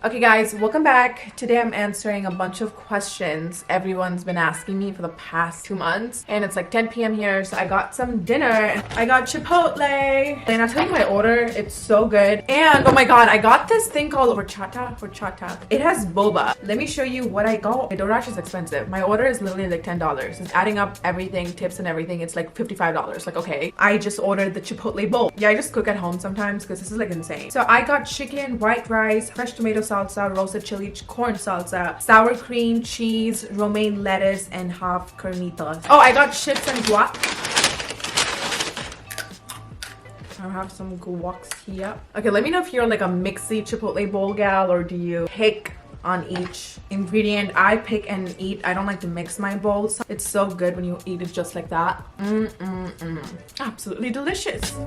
Okay guys, welcome back. Today I'm answering a bunch of questions everyone's been asking me for the past 2 months. And it's like 10 p.m. here, so I got some dinner. I got Chipotle. And I'll tell you my order, it's so good. And oh my god, I got this thing called horchata. It has boba. Let me show you what I got. My DoorDash is expensive. My order is literally like $10. It's adding up everything, tips and everything, it's like $55. Like, okay. I just ordered the Chipotle bowl. Yeah, I just cook at home sometimes because this is like insane. So I got chicken, white rice, fresh tomato salsa, roasted chili, corn salsa, sour cream, cheese, romaine lettuce, and half carnitas. Oh, I got chips and guac. I have some guacs here. Okay, let me know if you're like a mixy Chipotle bowl gal or do you pick on each ingredient. I pick and eat. I don't like to mix my bowls. It's so good when you eat it just like that. Absolutely delicious.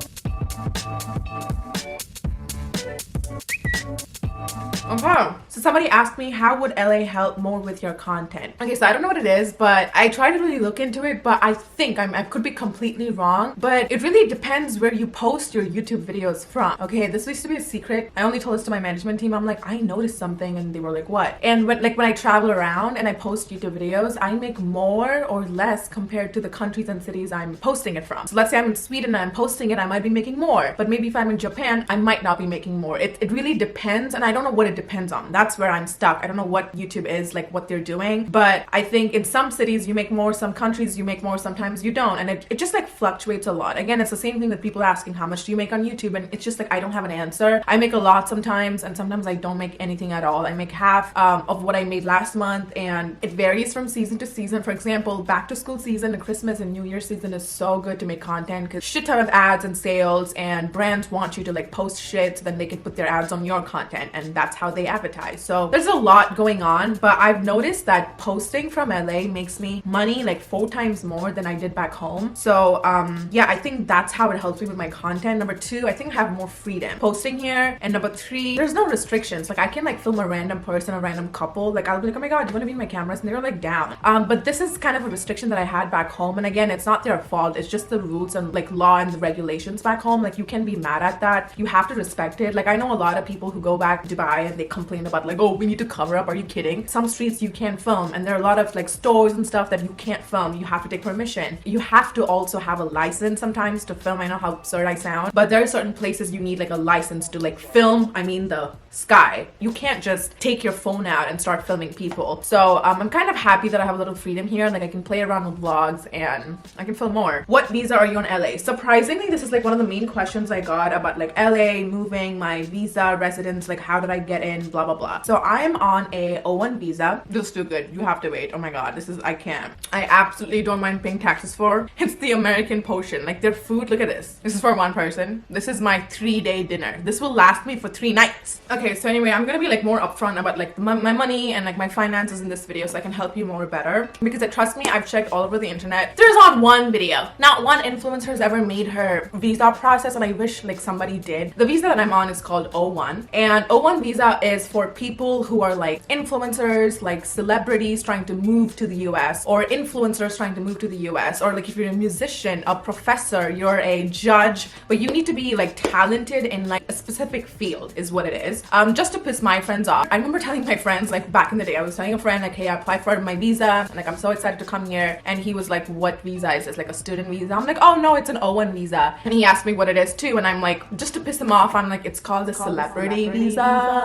Okay, so somebody asked me, how would LA help more with your content? Okay, so I don't know what it is, but I try to really look into it, but I think I could be completely wrong, but it really depends where you post your YouTube videos from. Okay, this used to be a secret. I only told this to my management team. I'm like, I noticed something, and they were like, what? And when I travel around and I post YouTube videos, I make more or less compared to the countries and cities I'm posting it from. So let's say I'm in Sweden and I'm posting it, I might be making more, but maybe if I'm in Japan, I might not be making more. It really depends, and I don't know what it depends on. That's where I'm stuck. I don't know what YouTube is, like what they're doing, but I think in some cities you make more, some countries you make more, sometimes you don't, and it just like fluctuates a lot. Again, it's the same thing with people asking how much do you make on YouTube, and it's just like I don't have an answer. I make a lot sometimes, and sometimes I don't make anything at all. I make half of what I made last month, and it varies from season to season. For example, back to school season, the Christmas and New Year season is so good to make content because shit ton of ads and sales, and brands want you to like post shit so then they can put their ads on your content, and that's how they advertise. So there's a lot going on, but I've noticed that posting from LA makes me money like 4 times more than I did back home. So yeah, I think that's how it helps me with my content. Number 2, I think I have more freedom posting here. And number 3, there's no restrictions. Like I can like film a random person, a random couple. Like I'll be like, oh my god, do you want to be in my cameras? And they're like down. But this is kind of a restriction that I had back home. And again, it's not their fault. It's just the rules and like law and the regulations back home. Like you can be mad at that. You have to respect it. Like I know a lot of people who go back to Dubai and they complain about like, oh, we need to cover up. Are you kidding? Some streets you can't film, and there are a lot of like stores and stuff that you can't film. You have to take permission. You have to also have a license sometimes to film. I know how absurd I sound, but there are certain places you need like a license to like film. I mean the sky. You can't just take your phone out and start filming people. So I'm kind of happy that I have a little freedom here. Like I can play around with vlogs and I can film more. What visa are you on LA? Surprisingly, this is like one of the main questions I got about like LA, moving, my visa, residence, like how did I get in, blah blah blah. So I'm on a O1 visa. This is too good. You have to wait. Oh my god, this is, I can't. I absolutely don't mind paying taxes for. It's the American potion. Like their food, look at this. This is for one person. This is my 3-day dinner. This will last me for 3 nights. Okay, so anyway, I'm gonna be like more upfront about like my money and like my finances in this video so I can help you more better. Because trust me, I've checked all over the internet. There's not one video, not one influencer has ever made her visa process, and I wish like somebody did. The visa that I'm on is called O1, and O1 visa is for people who are like influencers, like celebrities trying to move to the US, or influencers trying to move to the US, or like if you're a musician, a professor, you're a judge, but you need to be like talented in like a specific field is what it is. Just to piss my friends off. I remember telling my friends like back in the day, I was telling a friend like, hey, I applied for my visa and like I'm so excited to come here, and he was like, what visa is this? Like a student visa? I'm like, oh no, it's an O1 visa. And he asked me what it is too, and I'm like, just to piss him off, I'm like, it's called a celebrity visa.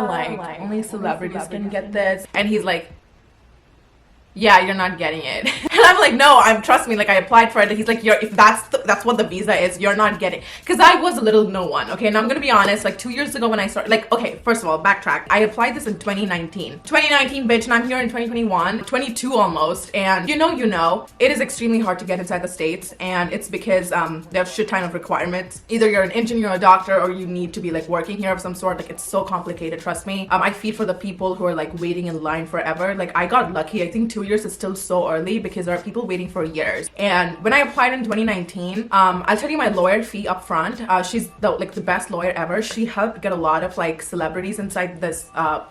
Like only celebrities can get this. And he's like, yeah, you're not getting it. And I'm like, no, trust me, like I applied for it. He's like, if that's what the visa is, you're not getting. Because I was a little no one. Okay, now I'm gonna be honest, like 2 years ago when I started, like, okay, first of all, backtrack. I applied this in 2019, bitch, and I'm here in 2021, 22 almost. And you know, it is extremely hard to get inside the States, and it's because there's shit ton of requirements. Either you're an engineer or a doctor, or you need to be like working here of some sort. Like it's so complicated, trust me. I feel for the people who are like waiting in line forever. Like I got lucky, I think 2 2 years is still so early because there are people waiting for years. And when I applied in 2019, I'll tell you my lawyer fee up front. She's the best lawyer ever. She helped get a lot of like celebrities inside this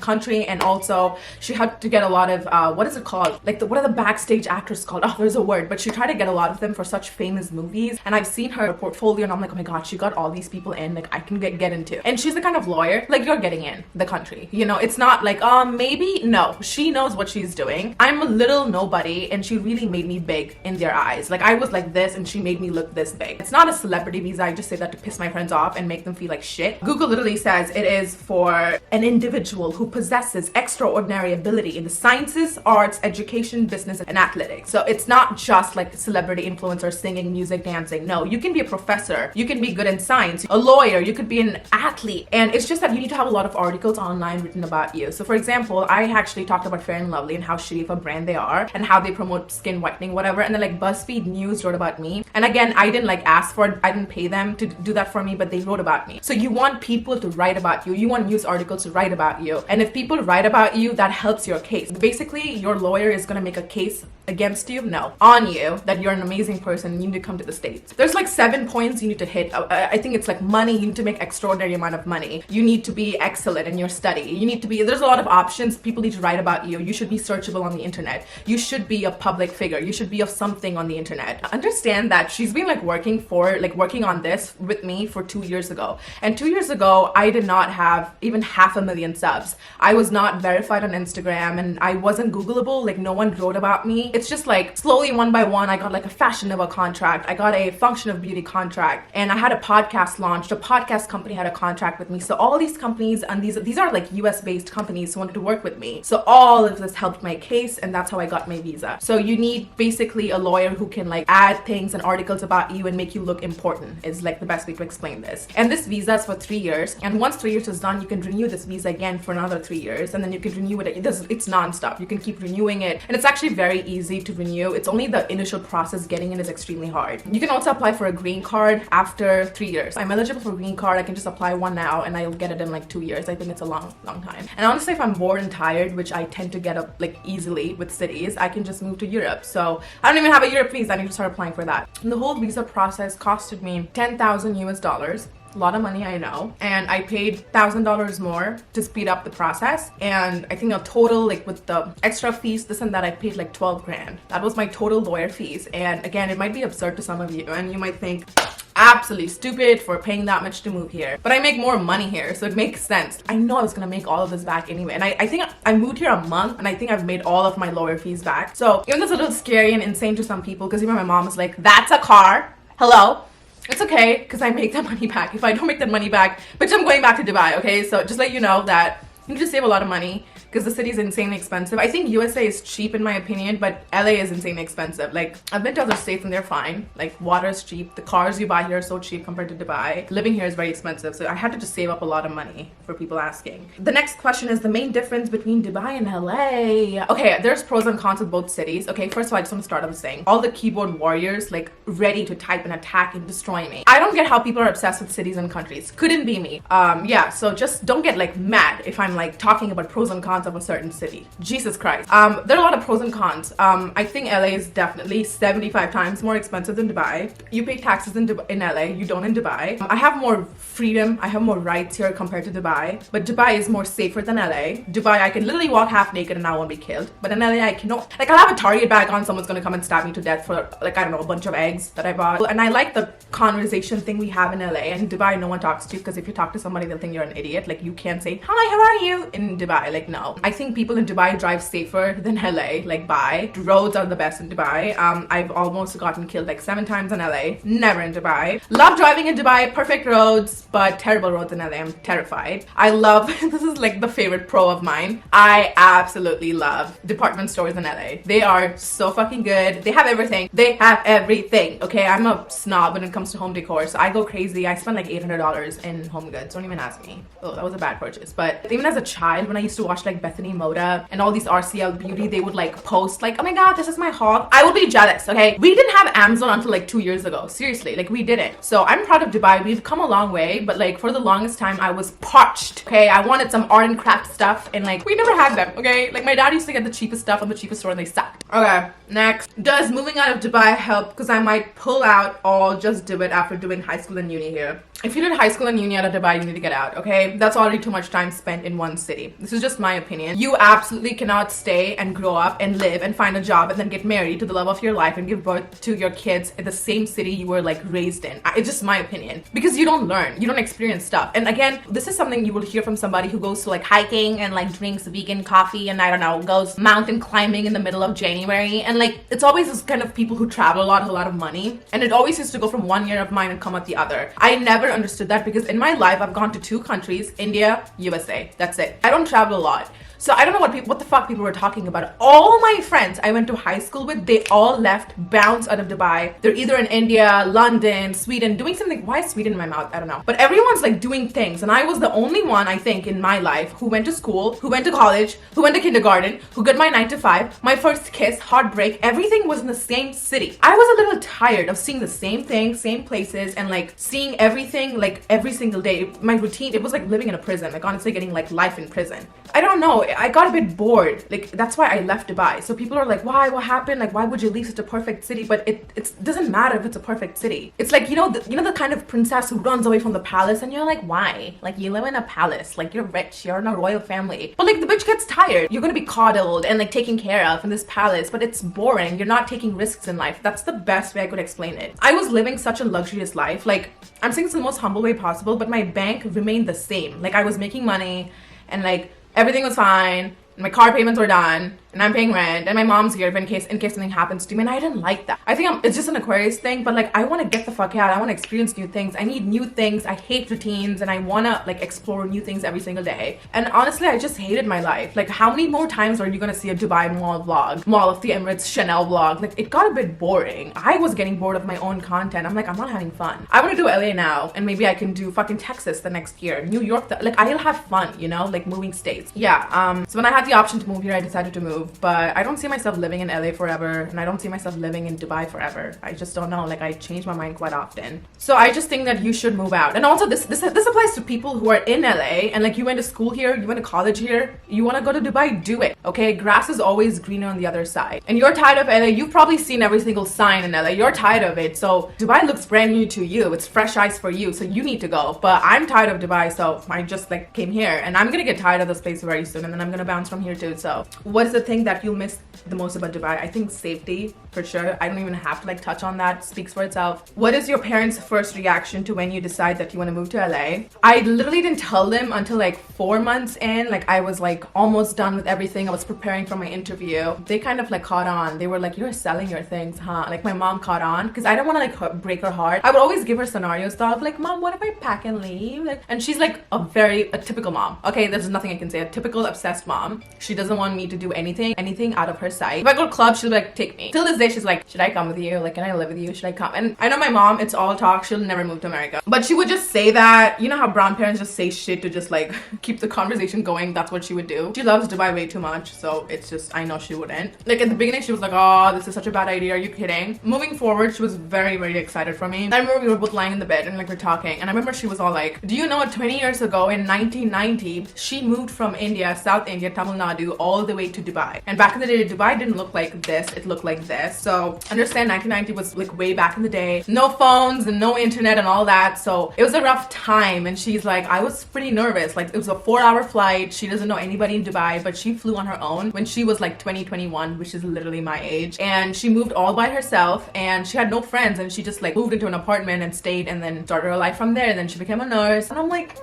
country, and also she helped to get a lot of what is it called? Like what are the backstage actors called? Oh, there's a word, but she tried to get a lot of them for such famous movies. And I've seen her portfolio and I'm like, oh my god, she got all these people in, like I can get into. And she's the kind of lawyer like you're getting in the country. You know, it's not like maybe. No, she knows what she's doing. I'm a little nobody and she really made me big in their eyes. Like I was like this and she made me look this big. It's not a celebrity visa. I just say that to piss my friends off and make them feel like shit. Google literally says it is for an individual who possesses extraordinary ability in the sciences, arts, education, business, and athletics. So it's not just like celebrity influencer, singing, music, dancing. No, you can be a professor. You can be good in science, a lawyer, you could be an athlete. And it's just that you need to have a lot of articles online written about you. So for example, I actually talked about Fair and Lovely and how shitty of a brand they are and how they promote skin whitening, whatever. And then like BuzzFeed News wrote about me. And again, I didn't like ask for it. I didn't pay them to do that for me, but they wrote about me. So you want people to write about you. You want news articles to write about you. And if people write about you, that helps your case. Basically, your lawyer is going to make a case against you, no, on you, that you're an amazing person and you need to come to the States. There's like 7 points you need to hit. I think it's like money. You need to make extraordinary amount of money. You need to be excellent in your study. You need to be, there's a lot of options. People need to write about you. You should be searchable on the internet. You should be a public figure. You should be of something on the internet. Understand that she's been like working on this with me for 2 years ago. And 2 years ago, I did not have even 500,000 subs. I was not verified on Instagram and I wasn't Googleable. Like no one wrote about me. It's just like slowly one by one, I got like a Fashion Nova contract. I got a Function of Beauty contract, and I had a podcast launched. A podcast company had a contract with me. So all these companies, and these are like US based companies who wanted to work with me. So all of this helped my case, and that's how I got my visa. So you need basically a lawyer who can like add things and articles about you and make you look important, is like the best way to explain this. And this visa is for 3 years. And once 3 years is done, you can renew this visa again for another 3 years. And then you can renew it. It's non-stop. You can keep renewing it. And it's actually very easy to renew. It's only the initial process getting in is extremely hard. You can also apply for a green card after 3 years. I'm eligible for a green card. I can just apply one now and I'll get it in like 2 years. I think it's a long time. And honestly, if I'm bored and tired, which I tend to get up like easily with cities, I can just move to Europe. So I don't even have a Europe visa. I need to start applying for that. And the whole visa process costed me 10,000 US dollars. A lot of money, I know, and I paid $1,000 more to speed up the process. And I think a total, like with the extra fees, this and that, I paid like 12 grand. That was my total lawyer fees. And again, it might be absurd to some of you and you might think absolutely stupid for paying that much to move here, but I make more money here, so it makes sense. I know I was gonna make all of this back anyway, and I think I moved here a month and I think I've made all of my lawyer fees back. So even though it's a little scary and insane to some people, because even my mom was like, that's a car, hello. It's okay, because I make that money back. If I don't make that money back, bitch, I'm going back to Dubai, okay? So just let you know that you need to save a lot of money because the city is insanely expensive. I think USA is cheap in my opinion, but LA is insanely expensive. Like, I've been to other states and they're fine. Like, water is cheap. The cars you buy here are so cheap compared to Dubai. Living here is very expensive, so I had to just save up a lot of money for people asking. The next question is the main difference between Dubai and LA. Okay, there's pros and cons of both cities. Okay, first of all, I just want to start off saying all the keyboard warriors like ready to type and attack and destroy me. I don't get how people are obsessed with cities and countries. Couldn't be me. Yeah, so just don't get like mad if I'm like talking about pros and cons of a certain city. Jesus Christ. There are a lot of pros and cons. I think LA is definitely 75 times more expensive than Dubai. You pay taxes in LA, you don't in Dubai. I have more freedom, I have more rights here compared to Dubai, but Dubai is more safer than LA. Dubai, I can literally walk half naked and I won't be killed, but in LA I cannot. Like, I'll have a Target bag on, someone's gonna come and stab me to death for like, I don't know, a bunch of eggs that I bought. And I like the conversation thing we have in LA. And Dubai, no one talks to you, because if you talk to somebody, they'll think you're an idiot. Like, you can't say, hi, how are you? In Dubai, like, no. I think people in Dubai drive safer than LA, like, by. Roads are the best in Dubai. I've almost gotten killed like 7 times in LA, never in Dubai. Love driving in Dubai, perfect roads, but terrible roads in LA. I'm terrified. I love, this is like the favorite pro of mine. I absolutely love department stores in LA. They are so fucking good. They have everything. They have everything. Okay, I'm a snob when it comes to home decor, so I go crazy. I spend like $800 in home goods. Don't even ask me. Oh, that was a bad purchase. But even as a child, when I used to watch like Bethany Moda and all these RCL Beauty, they would like post like, oh my god, this is my haul. I would be jealous, okay? We didn't have Amazon until like 2 years ago. Seriously, like, we didn't. So I'm proud of Dubai. We've come a long way, but like for the longest time I was parched, okay? I wanted some art and craft stuff and like we never had them, okay? Like, my dad used to get the cheapest stuff on the cheapest store and they sucked. Okay, next. Does moving out of Dubai help? Because I might pull out or just do it after doing high school and uni here. If you did high school and uni out of Dubai, you need to get out, okay? That's already too much time spent in one city. This is just my opinion. You absolutely cannot stay and grow up and live and find a job and then get married to the love of your life and give birth to your kids in the same city you were like raised in. It's just my opinion. Because you don't learn, you don't experience stuff. And again, this is something you will hear from somebody who goes to like hiking and like drinks vegan coffee and I don't know, goes mountain climbing in the middle of January. And like, it's always this kind of people who travel a lot, have a lot of money. And it always used to go from one year of mine and come out the other. I never understood that because in my life I've gone to 2 countries, India, USA. That's it. I don't travel a lot. So I don't know what the fuck people were talking about. All my friends I went to high school with, they all left, bounced out of Dubai. They're either in India, London, Sweden, doing something. Why is Sweden in my mouth? I don't know. But everyone's like doing things. And I was the only one, I think, in my life who went to school, who went to college, who went to kindergarten, who got my 9 to 5, my first kiss, heartbreak, everything was in the same city. I was a little tired of seeing the same things, same places, and like seeing everything like every single day. My routine, it was like living in a prison, like honestly getting like life in prison. I don't know. I got a bit bored. Like, that's why I left Dubai. So people are like, why? What happened? Like, why would you leave such a perfect city? But it doesn't matter if it's a perfect city. It's like, you know the kind of princess who runs away from the palace and you're like, why? Like, you live in a palace. Like, you're rich. You're in a royal family. But like, the bitch gets tired. You're gonna be coddled and like taken care of in this palace. But it's boring. You're not taking risks in life. That's the best way I could explain it. I was living such a luxurious life. Like, I'm saying this in the most humble way possible, but my bank remained the same. Like, I was making money and like, everything was fine. My car payments were done and I'm paying rent and my mom's here in case something happens to me, and I didn't like that. I think it's just an Aquarius thing, but like I want to get the fuck out. I want to experience new things. I need new things. I hate routines and I want to like explore new things every single day. And honestly, I just hated my life. Like, how many more times are you gonna see a Dubai mall vlog, Mall of the Emirates Chanel vlog? Like, it got a bit boring. I was getting bored of my own content. I'm like, I'm not having fun. I want to do LA now, and maybe I can do fucking Texas the next year, New York. Like, I'll have fun, you know, like moving states. Yeah. So when I had the option to move here, I decided to move, but I don't see myself living in LA forever, and I don't see myself living in Dubai forever. I just don't know. Like, I change my mind quite often. So I just think that you should move out. And also this applies to people who are in LA and like you went to school here, you went to college here, you want to go to Dubai, do it. Okay, grass is always greener on the other side. And you're tired of LA. You've probably seen every single sign in LA. You're tired of it. So Dubai looks brand new to you. It's fresh eyes for you. So you need to go. But I'm tired of Dubai, so I just like came here, and I'm gonna get tired of this place very soon, and then I'm gonna bounce from here too. So what is the thing that you'll miss the most about Dubai? I think safety, for sure. I don't even have to like touch on that. It speaks for itself. What is your parents' first reaction to when you decide that you want to move to LA? I literally didn't tell them until like 4 months in. Like, I was like almost done with everything. I was preparing for my interview. They kind of like caught on. They were like, you're selling your things, huh? Like, my mom caught on because I don't want to like break her heart. I would always give her scenarios though, like, Mom, what if I pack and leave? Like, and she's like a typical mom. Okay, there's nothing I can say. A typical obsessed mom. She doesn't want me to do anything out of her sight. If I go to club, she'll be like, take me. Till this day, she's like, should I come with you? Like, can I live with you? Should I come? And I know my mom, it's all talk. She'll never move to America. But she would just say that. You know how brown parents just say shit to just like keep the conversation going? That's what she would do. She loves Dubai way too much, so it's just, I know she wouldn't. Like, at the beginning, she was like, oh, this is such a bad idea. Are you kidding? Moving forward, she was very, very excited for me. I remember we were both lying in the bed and like we're talking, and I remember she was all like, do you know what, 20 years ago in 1990, she moved from India, South India, Tamil Nadu, all the way to Dubai. And back in the day, Dubai didn't look like this. It looked like this. So understand, 1990 was like way back in the day. No phones and no internet and all that. So it was a rough time. And she's like, I was pretty nervous. Like, it was a 4-hour flight. She doesn't know anybody in Dubai, but she flew on her own when she was like 21, which is literally my age. And she moved all by herself, and she had no friends, and she just like moved into an apartment and stayed, and then started her life from there. And then she became a nurse. And I'm like,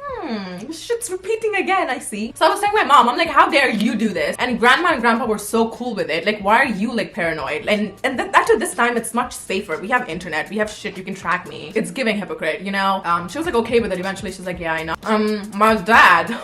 this shit's repeating again, I see. So I was telling my mom, I'm like, how dare you do this? And grandma and grandpa were so cool with it. Like, why are you like paranoid? And that to this time, it's much safer. We have internet, we have shit, you can track me. It's giving hypocrite, you know? She was like okay with it. Eventually she's like, yeah, I know. My dad,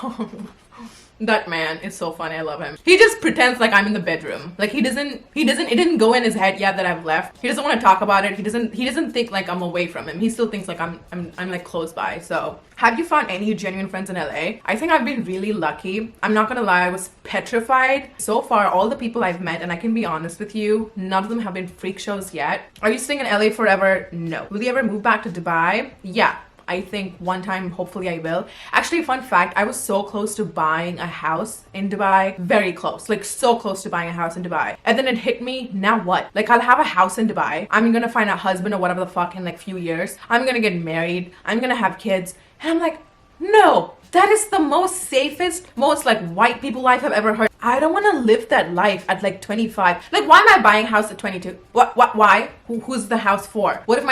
that man is so funny. I love him. He just pretends like I'm in the bedroom. Like, it didn't go in his head yet that I've left. He doesn't want to talk about it. He doesn't think like I'm away from him. He still thinks like I'm like close by. So have you found any genuine friends in LA? I think I've been really lucky. I'm not gonna lie, I was petrified. So far, all the people I've met, and I can be honest with you, none of them have been freak shows yet. Are you staying in LA forever? No. Will you ever move back to Dubai? Yeah. I think one time, hopefully I will. Actually, fun fact, I was so close to buying a house in Dubai. Very close. Like so close to buying a house in Dubai. And then it hit me, now what? Like I'll have a house in Dubai. I'm gonna find a husband or whatever the fuck in like few years. I'm gonna get married. I'm gonna have kids. And I'm like, no, that is the most safest, most like white people life I've ever heard. I don't want to live that life at like 25. Like, why am I buying a house at 22? Why? Who's the house for? What if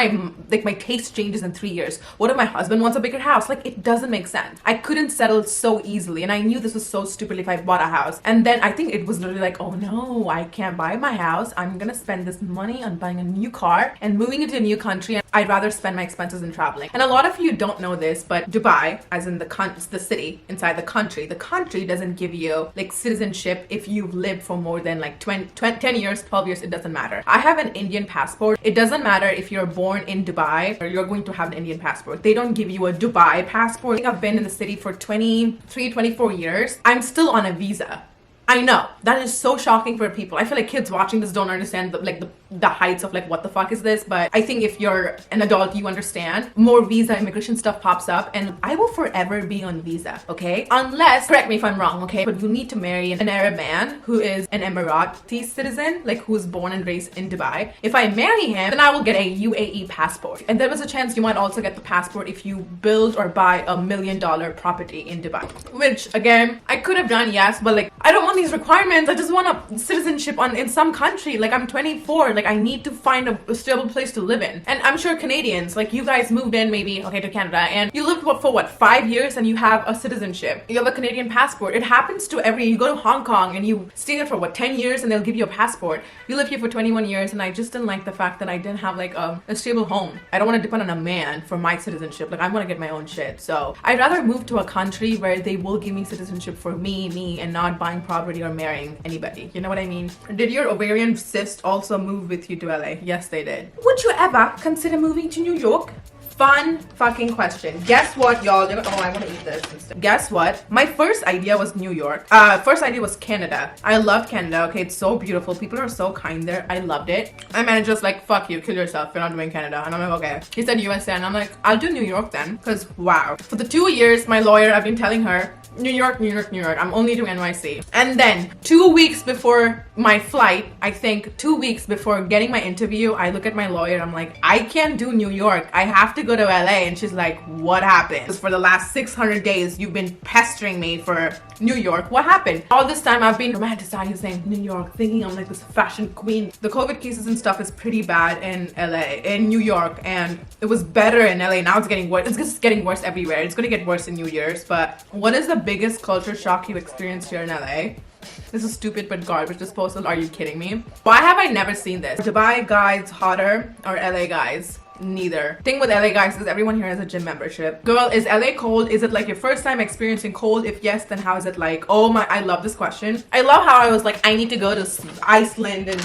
my taste changes in 3 years? What if my husband wants a bigger house? Like, it doesn't make sense. I couldn't settle so easily, and I knew this was so stupid if I bought a house. And then I think it was literally like, oh no, I can't buy my house. I'm gonna spend this money on buying a new car and moving into a new country. And I'd rather spend my expenses in traveling. And a lot of you don't know this, but Dubai, as in the city inside the country doesn't give you like citizenship if you've lived for more than like 10 years, 12 years, it doesn't matter. I have an Indian passport. It doesn't matter if you're born in Dubai or you're going to have an Indian passport. They don't give you a Dubai passport. I think I've been in the city for 23, 24 years. I'm still on a visa. I know that is so shocking for people. I feel like kids watching this don't understand the heights of like what the fuck is this, but I think if you're an adult you understand. More visa immigration stuff pops up and I will forever be on visa, okay? Unless, correct me if I'm wrong, okay, but you need to marry an Arab man who is an Emirati citizen, like who's born and raised in Dubai. If I marry him, then I will get a UAE passport, and there was a chance you might also get the passport if you build or buy $1 million property in Dubai, which again I could have done, yes, but like I don't want these requirements. I just want a citizenship in some country. Like I'm 24, like I need to find a stable place to live in. And I'm sure Canadians, like you guys moved in maybe, okay, to Canada, and you lived for what, 5 years, and you have a citizenship. You have a Canadian passport. It happens to you go to Hong Kong and you stay there for what, 10 years, and they'll give you a passport. You live here for 21 years, and I just didn't like the fact that I didn't have like a stable home. I don't want to depend on a man for my citizenship. Like I want to get my own shit. So I'd rather move to a country where they will give me citizenship for me, and not buying property or marrying anybody. You know what I mean? Did your ovarian cyst also move with you to LA? Yes, they did. Would you ever consider moving to New York? Fun fucking question. Guess what, y'all? Oh, I want to eat this instead. Guess what? My first idea was New York. First idea was Canada. I loved Canada. Okay, it's so beautiful. People are so kind there. I loved it. My manager was like, fuck you, kill yourself. You're not doing Canada. And I'm like, okay. He said USA, and I'm like, I'll do New York then. Because wow. For the 2 years, my lawyer, I've been telling her, New York, New York, New York. I'm only doing NYC. And then 2 weeks before my flight, I think 2 weeks before getting my interview, I look at my lawyer. I'm like, I can't do New York. I have to go to LA. And she's like, what happened? Because for the last 600 days, you've been pestering me for New York. What happened? All this time I've been romanticizing saying New York, thinking I'm like this fashion queen. The COVID cases and stuff is pretty bad in LA, in New York, and it was better in LA. Now it's getting worse. It's just getting worse everywhere. It's gonna get worse in New Year's. But what is the biggest culture shock you've experienced here in LA? This is stupid but garbage disposal. Are you kidding me? Why have I never seen this? Dubai guys hotter or LA guys? Neither. Thing with LA guys is everyone here has a gym membership. Girl, is LA cold? Is it like your first time experiencing cold? If yes, then how is it like? Oh my, I love this question. I love how I was like, I need to go to Iceland and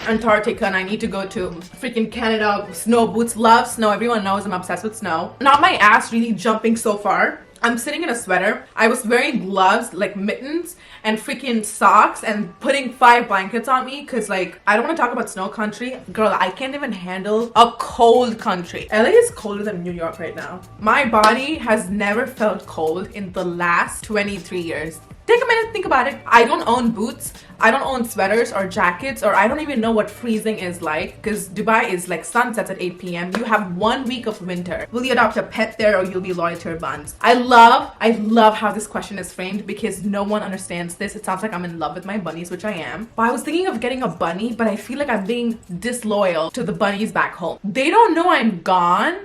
Antarctica, and I need to go to freaking Canada. Snow boots, love snow. Everyone knows I'm obsessed with snow. Not my ass really jumping so far. I'm sitting in a sweater. I was wearing gloves, like mittens and freaking socks, and putting 5 blankets on me because like I don't want to talk about snow country. Girl, I can't even handle a cold country. LA is colder than New York right now. My body has never felt cold in the last 23 years. Take a minute, think about it. I don't own boots. I don't own sweaters or jackets, or I don't even know what freezing is like, because Dubai is like sunsets at 8 p.m. You have 1 week of winter. Will you adopt a pet there, or you'll be loyal to your buns? I love how this question is framed, because no one understands this. It sounds like I'm in love with my bunnies, which I am. But I was thinking of getting a bunny, but I feel like I'm being disloyal to the bunnies back home. They don't know I'm gone.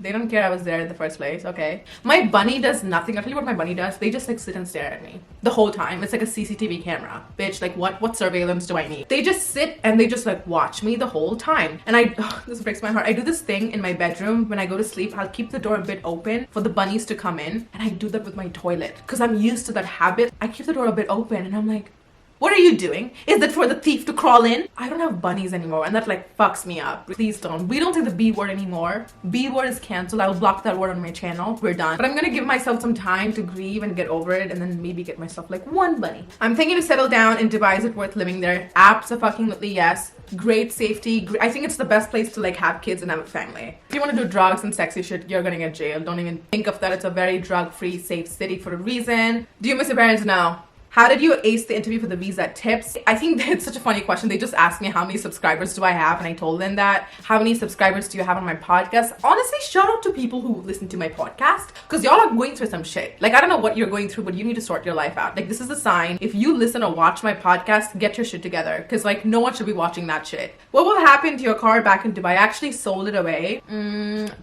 They don't care I was there in the first place, okay? My bunny does nothing. I'll tell you what my bunny does. They just like sit and stare at me the whole time. It's like a CCTV camera. Bitch, like what surveillance do I need? They just sit and they just like watch me the whole time. And this breaks my heart. I do this thing in my bedroom when I go to sleep. I'll keep the door a bit open for the bunnies to come in. And I do that with my toilet because I'm used to that habit. I keep the door a bit open and I'm like, What are you doing? Is it for the thief to crawl in? I don't have bunnies anymore, and that like fucks me up. Please don't. We don't say the B word anymore. B word is cancelled. I will block that word on my channel. We're done. But I'm gonna give myself some time to grieve and get over it, and then maybe get myself like one bunny. I'm thinking to settle down in Dubai. Is it worth living there? Absolutely yes. Great safety. I think it's the best place to like have kids and have a family. If you want to do drugs and sexy shit, you're gonna get jailed. Don't even think of that. It's a very drug-free, safe city for a reason. Do you miss your parents? No. How did you ace the interview for the visa tips? I think it's such a funny question. They just asked me how many subscribers do I have, and I told them that. How many subscribers do you have on my podcast? Honestly, shout out to people who listen to my podcast, because y'all are going through some shit. Like, I don't know what you're going through, but you need to sort your life out. Like, this is a sign. If you listen or watch my podcast, get your shit together, because like no one should be watching that shit. What will happen to your car back in Dubai? I actually sold it away.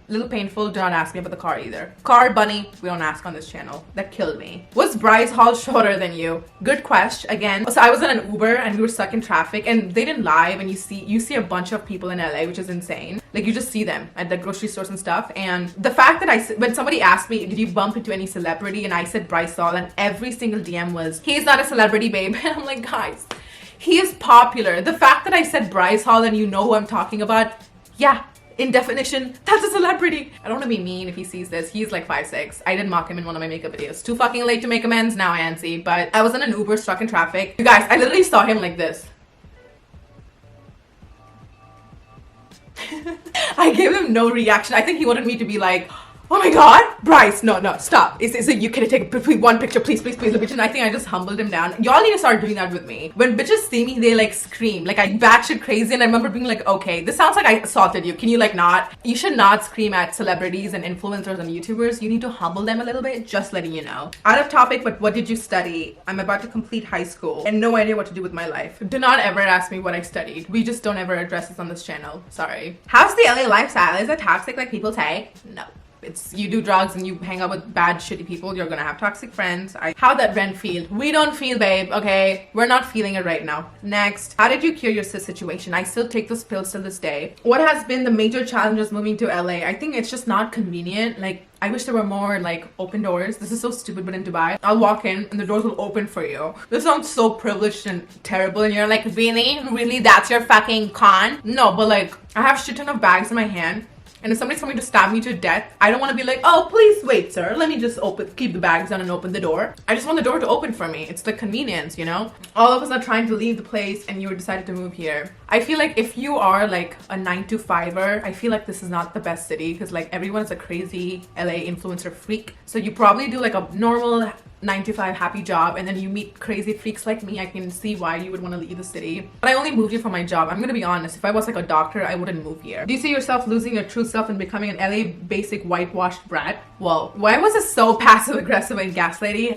Little painful. Do not ask me about the car either. Car bunny, we don't ask on this channel. That killed me. Was Bryce Hall shorter than you? Good question. Again, so I was in an Uber and we were stuck in traffic, and they didn't live, and you see a bunch of people in LA, which is insane. Like, you just see them at the grocery stores and stuff. And the fact that when somebody asked me, did you bump into any celebrity, and I said Bryce Hall, and every single DM was, he's not a celebrity, babe. And I'm like, guys, he is popular. The fact that I said Bryce Hall and you know who I'm talking about, yeah, in definition, that's a celebrity. I don't want to be mean if he sees this. He's like 5'6". I did mock him in one of my makeup videos. Too fucking late to make amends now, Anncy. But I was in an Uber stuck in traffic. You guys, I literally saw him like this. I gave him no reaction. I think he wanted me to be like, oh my god, Bryce, no, stop. Is it you? Can I take one picture, please, please? And I think I just humbled him down. Y'all need to start doing that with me. When bitches see me, they like scream. Like, I batshit crazy, and I remember being like, okay, this sounds like I assaulted you. Can you like not? You should not scream at celebrities and influencers and YouTubers. You need to humble them a little bit, just letting you know. Out of topic, but what did you study? I'm about to complete high school and no idea what to do with my life. Do not ever ask me what I studied. We just don't ever address this on this channel. Sorry. How's the LA lifestyle? Is it toxic like people say? No. It's you do drugs and you hang out with bad shitty people, you're gonna have toxic friends. How that rent feel? We don't feel, babe, okay? We're not feeling it right now. Next, how did you cure your cis situation? I still take those pills till this day. What has been the major challenges moving to LA? I think it's just not convenient. Like, I wish there were more like open doors. This is so stupid, but in Dubai, I'll walk in and the doors will open for you. This sounds so privileged and terrible, and you're like, really, that's your fucking con? No, but like, I have shit ton of bags in my hand, and if somebody's coming to stab me to death, I don't want to be like, oh, please wait, sir. Let me just keep the bags down and open the door. I just want the door to open for me. It's the convenience, you know? All of us are trying to leave the place and you decided to move here. I feel like if you are like a 9-to-5er, I feel like this is not the best city, because like everyone is a crazy LA influencer freak. So you probably do like a normal 9-to-5 happy job, and then you meet crazy freaks like me. I can see why you would want to leave the city. But I only moved here for my job. I'm gonna be honest. If I was like a doctor, I wouldn't move here. Do you see yourself losing your true self and becoming an LA basic whitewashed brat? Well, why was it so passive aggressive and gaslighty?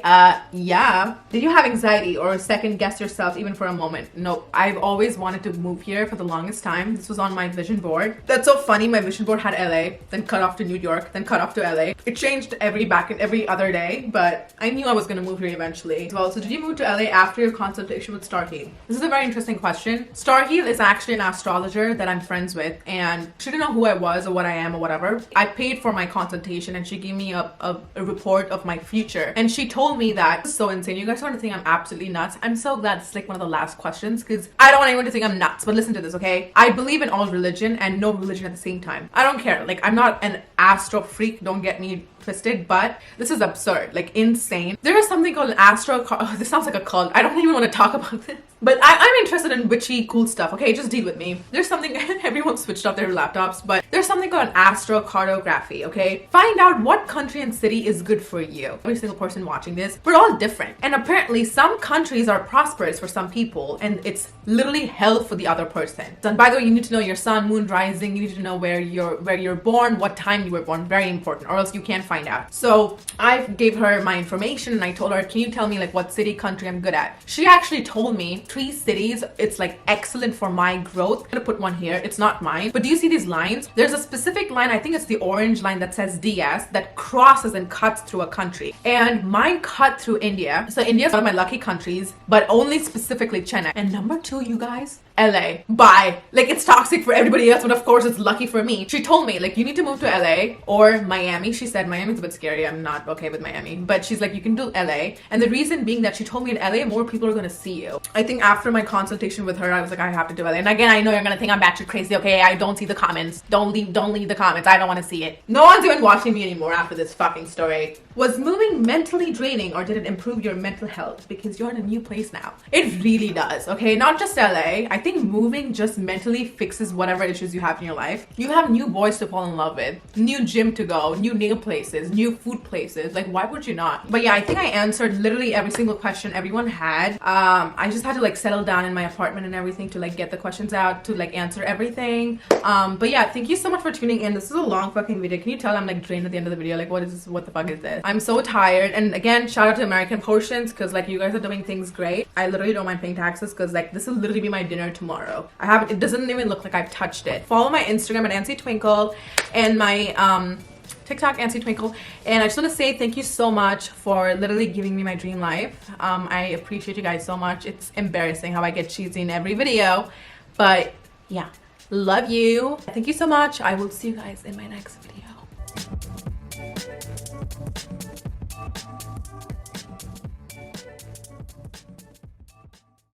Yeah. Did you have anxiety or second guess yourself even for a moment? Nope. I've always wanted to move here for the longest time. This was on my vision board. That's so funny. My vision board had LA, then cut off to New York, then cut off to LA. It changed every other day, but I knew I was gonna move here eventually. Well, so did you move to LA after your consultation with Starheal? This is a very interesting question. Starheal is actually an astrologer that I'm friends with, and she didn't know who I was or what I am or whatever. I paid for my consultation and she gave me a report of my future, and she told me that, this is so insane. You guys want to think I'm absolutely nuts. I'm so glad it's like one of the last questions, because I don't want anyone to think I'm nuts, but listen to this, okay? I believe in all religion and no religion at the same time. I don't care. Like, I'm not an astro freak, don't get me twisted, but this is absurd, like insane. There is something called an oh, this sounds like a cult. I don't even want to talk about this, but I'm interested in witchy cool stuff, okay? Just deal with me. There's something, everyone switched off their laptops, but there's something called an astrocartography, okay? Find out what country and city is good for you. Every single person watching this, we're all different, and apparently some countries are prosperous for some people and it's literally hell for the other person. And by the way, you need to know your sun, moon, rising. You need to know where you're born, what time you were born. Very important, or else you can't find out. So I gave her my information and I told her, can you tell me like what city, country I'm good at? She actually told me 3 cities it's like excellent for my growth. I'm gonna put one here. It's not mine, but do you see these lines? There's a specific line, I think it's the orange line that says DS, that crosses and cuts through a country, and mine cut through India. So India is one of my lucky countries, but only specifically China. And number 2, you guys, LA. Bye. Like, it's toxic for everybody else, but of course it's lucky for me. She told me, like, you need to move to LA or Miami. She said Miami's a bit scary. I'm not okay with Miami. But she's like, you can do LA. And the reason being that she told me in LA, more people are gonna see you. I think after my consultation with her, I was like, I have to do LA. And again, I know you're gonna think I'm batshit crazy. Okay, I don't see the comments. Don't leave the comments. I don't want to see it. No one's even watching me anymore after this fucking story. Was moving mentally draining or did it improve your mental health? Because you're in a new place now. It really does, okay? Not just LA. I think moving just mentally fixes whatever issues you have in your life. You have new boys to fall in love with, new gym to go, new nail places, new food places. Like, why would you not? But yeah, I think I answered literally every single question everyone had. I just had to like settle down in my apartment and everything to like get the questions out, to like answer everything. But yeah, thank you so much for tuning in. This is a long fucking video. Can you tell I'm like drained at the end of the video? Like, what is this? What the fuck is this? I'm so tired. And again, shout out to American Portions, because like you guys are doing things great. I literally don't mind paying taxes because like this will literally be my dinner tomorrow. It doesn't even look like I've touched it. Follow my Instagram at Anncy Twinkle and my TikTok Anncy Twinkle. And I just want to say thank you so much for literally giving me my dream life. I appreciate you guys so much. It's embarrassing how I get cheesy in every video, but yeah, love you. Thank you so much. I will see you guys in my next video.